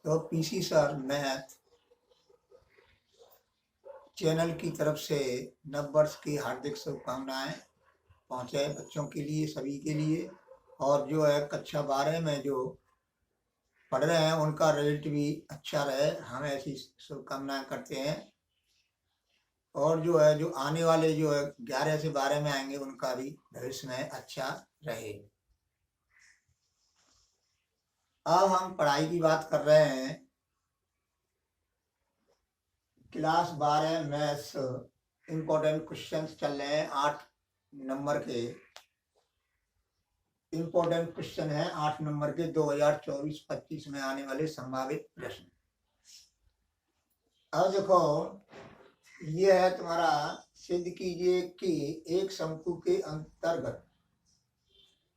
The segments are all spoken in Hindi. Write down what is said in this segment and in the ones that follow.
तो पीसी सर मैथ चैनल की तरफ से नववर्ष की हार्दिक शुभकामनाएं पहुंचे बच्चों के लिए, सभी के लिए। और जो है कक्षा 12 में जो पढ़ रहे हैं उनका रिजल्ट भी अच्छा रहे, हम ऐसी शुभकामनाएं करते हैं। और जो है जो आने वाले जो है 11 से 12 में आएंगे उनका भी भविष्य में अच्छा रहे। अब हम पढ़ाई की बात कर रहे हैं। क्लास 12 मैथ्स इम्पोर्टेंट क्वेश्चंस चल रहे हैं। 8 नंबर के इम्पोर्टेंट क्वेश्चन है, 8 नंबर के 2024-25 में आने वाले संभावित प्रश्न। अब देखो, ये है तुम्हारा, सिद्ध कीजिए कि एक शंकु के अंतर्गत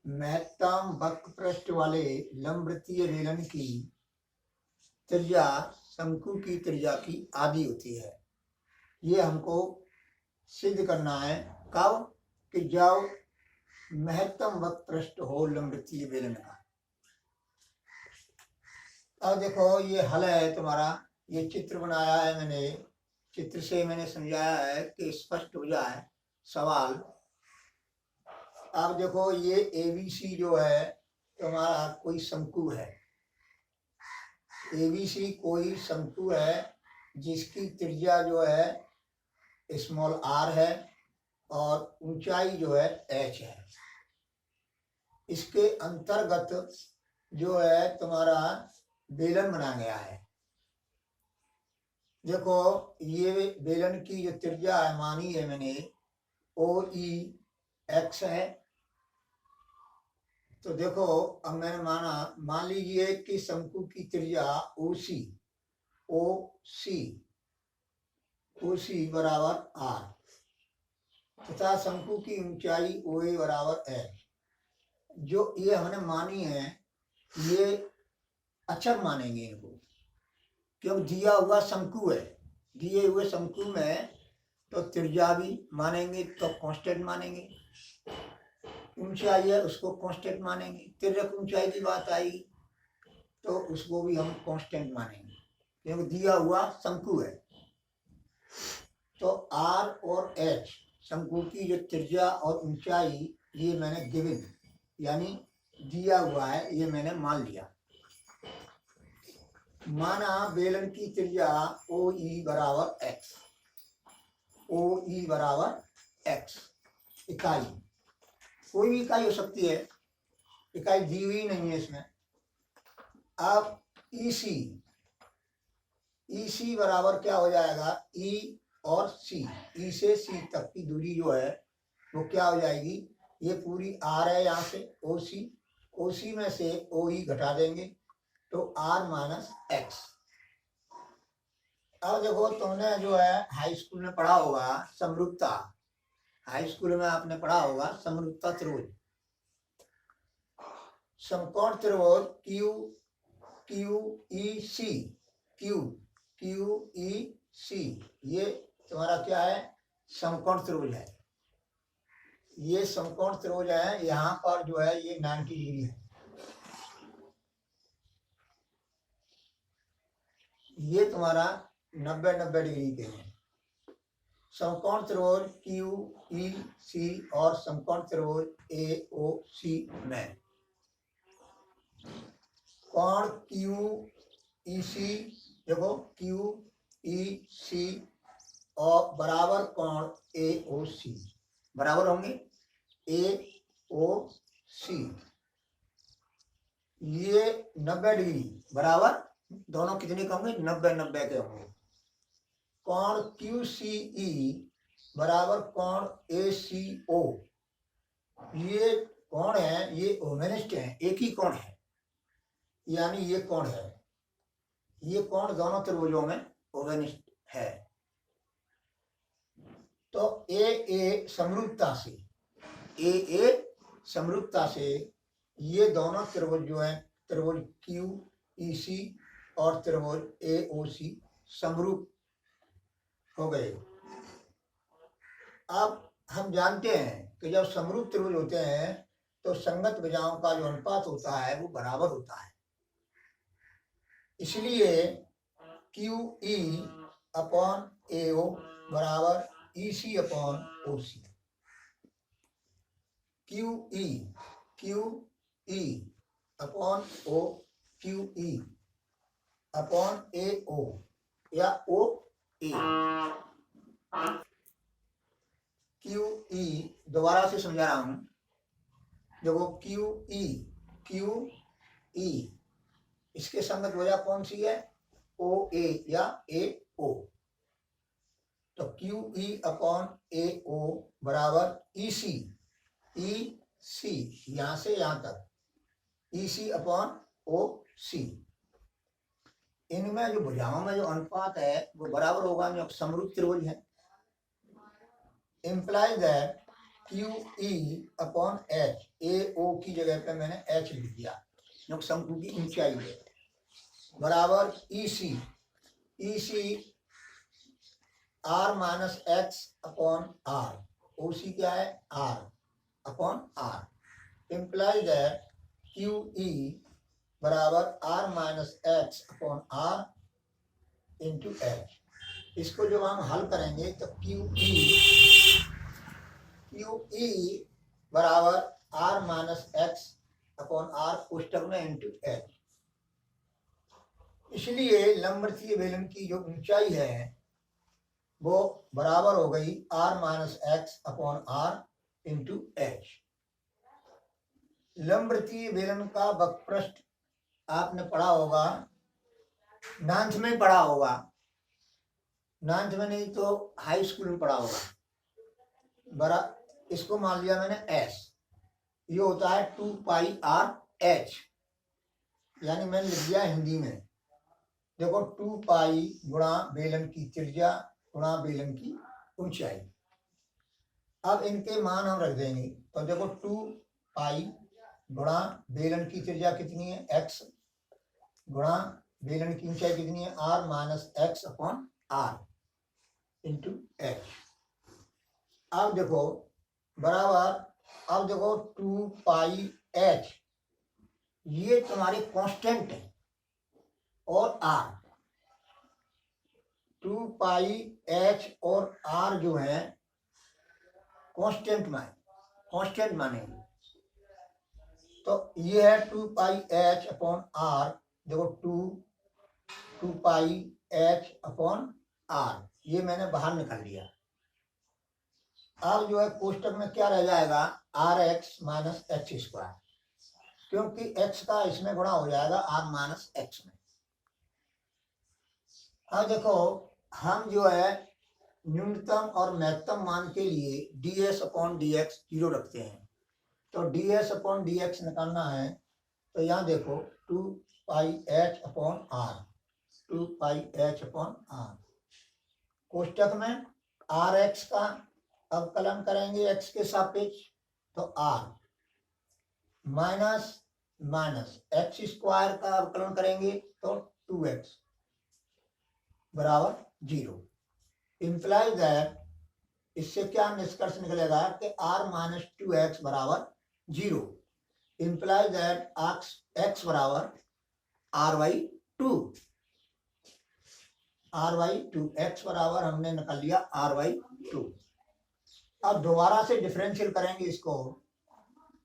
महत्तम वक्र पृष्ठ वाले लंबवृत्तीय बेलन की त्रिज्या शंकु की त्रिज्या की आधी होती है। ये हमको सिद्ध करना है। कब? कि जब महत्तम वक्र पृष्ठ हो लंबवृत्तीय बेलन का। अब देखो, ये हल है तुम्हारा, ये चित्र बनाया है मैंने, चित्र से मैंने समझाया है कि स्पष्ट हो जाए सवाल। अब देखो, ये एबीसी जो है तुम्हारा कोई शंकु है। एबीसी कोई शंकु है जिसकी त्रिज्या जो है स्मॉल आर है और ऊंचाई जो है एच है। इसके अंतर्गत जो है तुम्हारा बेलन बनाया गया है। देखो, ये बेलन की जो त्रिज्या है मानी है मैंने ओ ई एक्स है। तो देखो, अब मैंने मान लीजिए कि शंकु की त्रिज्या ओ सी बराबर आर तथा शंकु की ऊंचाई ओ ए बराबर एच। जो ये हमने मानी है, ये अक्षर मानेंगे इनको, क्योंकि दिया हुआ शंकु है। दिए हुए शंकु में तो त्रिज्या भी मानेंगे तो कांस्टेंट मानेंगे, ऊंचाई है उसको कांस्टेंट मानेंगे। तिर्यक ऊंचाई की बात आई तो उसको भी हम कांस्टेंट मानेंगे क्योंकि दिया हुआ शंकु है। तो आर और एच शंकु की जो त्रिज्या और ऊंचाई ये मैंने गिवन यानी दिया हुआ है, ये मैंने मान लिया। माना बेलन की त्रिज्या ओ ई बराबर एक्स, ओ ई बराबर एक्स। इकाई कोई भी इकाई हो सकती है, इकाई दी हुई नहीं है इसमें। अब ईसी बराबर क्या हो जाएगा, ई और सी, ई से सी तक की दूरी जो है वो क्या हो जाएगी, ये पूरी आर है यहाँ से ओ सी में से ओ ई घटा देंगे तो आर माइनस एक्स। अब देखो, तुमने जो है हाई स्कूल में पढ़ा होगा समरूपता, हाई स्कूल में आपने पढ़ा होगा समरूपता त्रिभुज, समकोण त्रिभुज क्यू ई सी, ये तुम्हारा क्या है, समकोण त्रिभुज है। ये समकोण त्रिभुज है, यहाँ पर जो है ये 90 डिग्री है। ये तुम्हारा 90 डिग्री के हैं। समकोण त्रिभुज क्यू ई सी और समकोण त्रिभुज ए ओ सी में कोण क्यू ई सी, देखो क्यू ई सी और बराबर कोण ए ओ सी बराबर होंगे ए ओ सी। ये 90 डिग्री बराबर, दोनों कितने के होंगे, 90 के होंगे। कोण क्यू सी ई बराबर कोण ए सी ओ, ये कोण है, ये ओमेनिस्ट है, एक ही कोण है, यानी ये कोण है, ये कोण दोनों त्रिभुजों में ओमेनिस्ट है। तो ए समरूपता से ये दोनों त्रिभुज जो है, त्रिभुज क्यू ई सी और त्रिभुज ए ओ सी समरूप हो गए। अब हम जानते हैं कि जब समरूप त्रिभुज होते हैं तो संगत भुजाओं का जो अनुपात होता है वो बराबर होता है। इसलिए Q E upon A O बराबर E C upon O C. Q E upon O, Q E upon A O या ओ ए। क्यू ई दोबारा से समझा रहा हूं, देखो क्यू ई इसके संगत वजह कौन सी है, ओ ए या ए ओ। तो Q E upon A O बराबर ई सी यहां से यहां तक ई सी अपॉन ओ सी। इनमें जो भुजाओं में जो अनुपात है वो बराबर होगा जो समरूप त्रिभुज है। Implies that Q E upon H, A O की जगह पे मैंने एच लिख दिया जो शंकु की ऊंचाई है, बराबर E C r minus x upon r. O C क्या है, r upon r. Implies that Q E बराबर r minus x upon r into h. इसको जब हम हल करेंगे तो क्यू ई बराबर r minus x upon r कोष्टक में इंटू एच। इसलिए लंबवृत्तीय बेलन की जो ऊंचाई है वो बराबर हो गई r minus x upon r into h. लंबवृत्तीय बेलन का वक्रपृष्ठ आपने पढ़ा होगा, 9th में पढ़ा होगा, 9th में नहीं तो हाई स्कूल में पढ़ा होगा। इसको मान लिया मैंने एस, ये होता है 2 पाई आर एच, यानी मैंने लिख दिया हिंदी में, देखो 2 पाई गुणा बेलन की त्रिज्या गुणा बेलन की ऊंचाई। अब इनके मान हम रख देंगे, तो देखो 2 पाई गुणा बेलन की त्रिज्या कितनी है, एक्स, गुणा बेलन की ऊंचाई कितनी है, r minus x upon r into h. अब देखो बराबर, अब देखो 2 पाई एच ये तुम्हारी कांस्टेंट है और आर, 2 पाई एच और आर जो है कांस्टेंट मानेंगे। तो ये है 2 पाई एच अपॉन आर, देखो 2 पाई एच अपॉन आर, ये मैंने बाहर निकाल लिया। अब जो है कोष्टक में क्या रह जाएगा, r x minus x square, क्योंकि एक्स का इसमें गुणा हो जाएगा आर माइनस एक्स में। अब देखो हम जो है न्यूनतम और महत्तम मान के लिए ds अपॉन डी एक्स 0 रखते हैं, तो ds अपॉन डी एक्स निकालना है तो यहाँ देखो 2 pi h upon r, 2 pi h upon r, कोष्टक में आर एक्स का अवकलन करेंगे एक्स के सापेक्ष, तो r minus minus x square का अवकलन करेंगे तो 2x बराबर 0। इम्प्लाइज दैट, इससे क्या निष्कर्ष निकलेगा कि r माइनस 2x बराबर 0। इम्प्लाइज दैट x बराबर r/2, x बराबर हमने निकाल लिया r/2। अब दोबारा से डिफरेंशियल करेंगे इसको,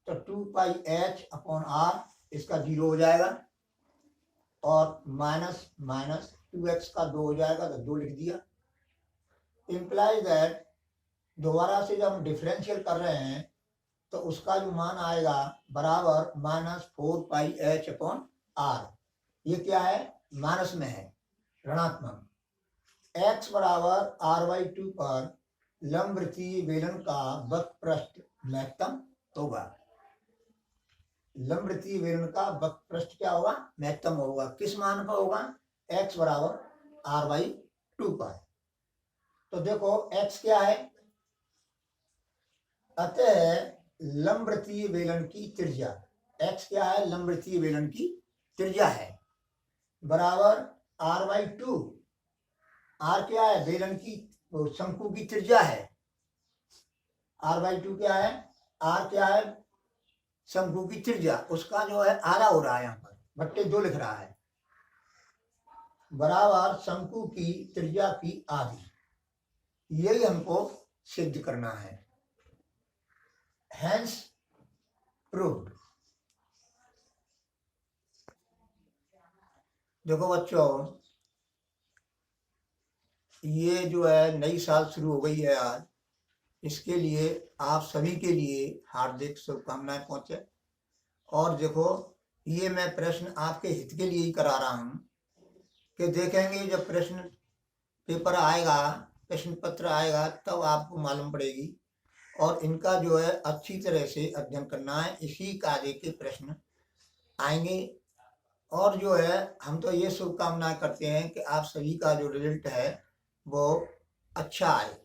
तो 2 पाई एच अपॉन आर इसका 0 हो जाएगा और माइनस माइनस 2x का 2 हो जाएगा तो 2 लिख दिया। इम्प्लाइज दैट दोबारा से जब हम डिफरेंशियल कर रहे हैं तो उसका जो मान आएगा बराबर minus 4 pi h upon r, ये क्या है, माइनस में है, ऋणात्मक। x बराबर r/2 पर लंबवृत्तीय बेलन का वक्रपृष्ठ महत्तम होगा। लंबवृत्तीय बेलन का वक्रपृष्ठ क्या होगा, महत्तम होगा। किस मान पर होगा, x बराबर r/2 पर। तो देखो x क्या है, अतः लंबवृत्तीय बेलन की त्रिज्या, x क्या है, लंबवृत्तीय बेलन की त्रिज्या है, बराबर r/2। r क्या है, बेलन की शंकु की त्रिज्या है, r/2 क्या है, r क्या है, शंकु की त्रिज्या, उसका जो है आधा हो रहा है, यहाँ पर बट्टे 2 लिख रहा है। बराबर शंकु की त्रिज्या की आधी, यही हमको सिद्ध करना है। Hence proved. देखो बच्चों, ये जो है नई साल शुरू हो गई है आज, इसके लिए आप सभी के लिए हार्दिक शुभकामनाएं पहुंचे। और देखो, ये मैं प्रश्न आपके हित के लिए ही करा रहा हूं कि देखेंगे जब प्रश्न पेपर आएगा, प्रश्न पत्र आएगा, तब आपको मालूम पड़ेगी। और इनका जो है अच्छी तरह से अध्ययन करना है, इसी कार्य के प्रश्न आएंगे। और जो है हम तो ये शुभकामनाएं करते हैं कि आप सभी का जो रिजल्ट है वो अच्छा आए।